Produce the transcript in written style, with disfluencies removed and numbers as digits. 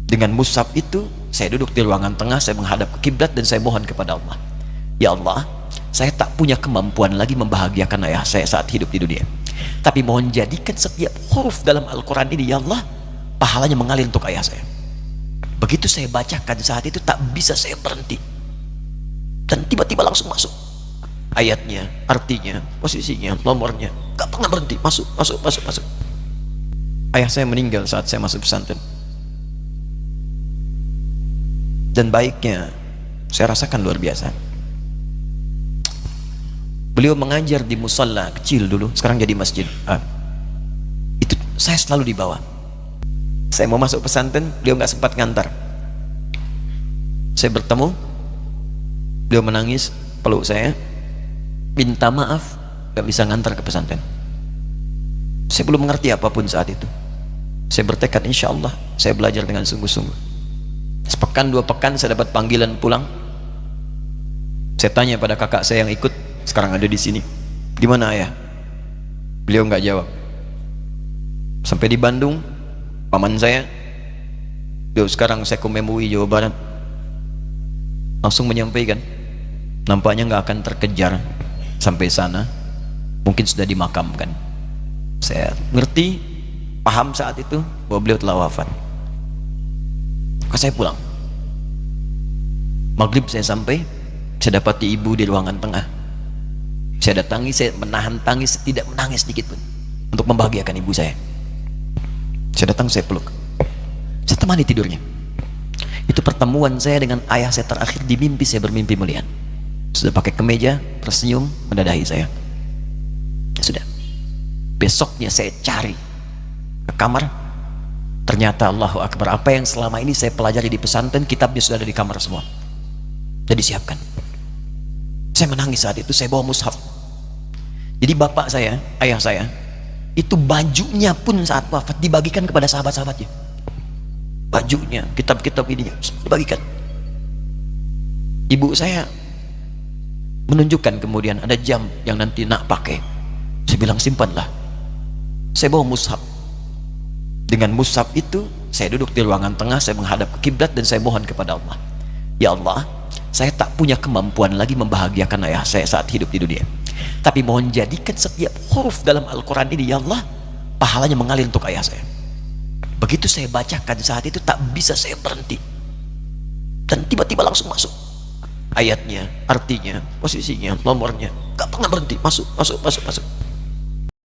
Dengan mushaf itu, saya duduk di ruangan tengah, saya menghadap ke kiblat dan saya mohon kepada Allah. Ya Allah, saya tak punya kemampuan lagi membahagiakan ayah saya saat hidup di dunia. Tapi mohon jadikan setiap huruf dalam Al-Quran ini, ya Allah, pahalanya mengalir untuk ayah saya. Begitu saya bacakan saat itu, tak bisa saya berhenti. Dan tiba-tiba langsung masuk ayatnya, artinya, posisinya, nomornya. Gak pernah berhenti, masuk. Ayah saya meninggal saat saya masuk pesantren. Dan baiknya saya rasakan luar biasa. Beliau mengajar di musalla kecil dulu, sekarang jadi masjid. Itu saya selalu dibawa. Saya mau masuk pesantren, beliau nggak sempat ngantar. Saya bertemu, beliau menangis, peluk saya, minta maaf, nggak bisa ngantar ke pesantren. Saya belum mengerti apapun saat itu. Saya bertekad, insya Allah saya belajar dengan sungguh-sungguh. Sepekan, 2 pekan saya dapat panggilan pulang. Saya tanya pada kakak saya yang ikut, sekarang ada di sini. Di mana ayah? Beliau nggak jawab. Sampai di Bandung, paman saya, beliau sekarang saya ke MUI Jawa Barat, langsung menyampaikan, nampaknya nggak akan terkejar sampai sana, mungkin sudah dimakamkan. Saya ngerti, paham saat itu bahwa beliau telah wafat. Maka saya pulang. Maghrib saya sampai, saya dapati ibu di ruangan tengah. Saya datangi, saya menahan tangis, tidak menangis sedikit pun untuk membahagiakan ibu saya. Saya datang, saya peluk, saya temani tidurnya. Itu pertemuan saya dengan ayah saya terakhir di mimpi. Saya bermimpi melihat sudah pakai kemeja, tersenyum, mendadahi saya. Ya sudah. Besoknya saya cari ke kamar. Ternyata Allahu Akbar, apa yang selama ini saya pelajari di pesantren, kitabnya sudah ada di kamar semua, sudah disiapkan. Saya menangis saat itu. Saya bawa mushaf. Jadi bapak saya, ayah saya, itu bajunya pun saat wafat dibagikan kepada sahabat-sahabatnya. Bajunya, kitab-kitab ini dibagikan. Ibu saya menunjukkan kemudian ada jam yang nanti nak pakai. Saya bilang simpanlah. Saya bawa mushaf. Dengan mushaf itu, saya duduk di ruangan tengah, saya menghadap ke kiblat dan saya mohon kepada Allah. Ya Allah, saya tak punya kemampuan lagi membahagiakan ayah saya saat hidup di dunia. Tapi mohon jadikan setiap huruf dalam Al-Quran ini, ya Allah, pahalanya mengalir untuk ayah saya. Begitu saya bacakan saat itu, tak bisa saya berhenti. Dan tiba-tiba langsung masuk ayatnya, artinya, posisinya, nomornya. Gak pernah berhenti, masuk.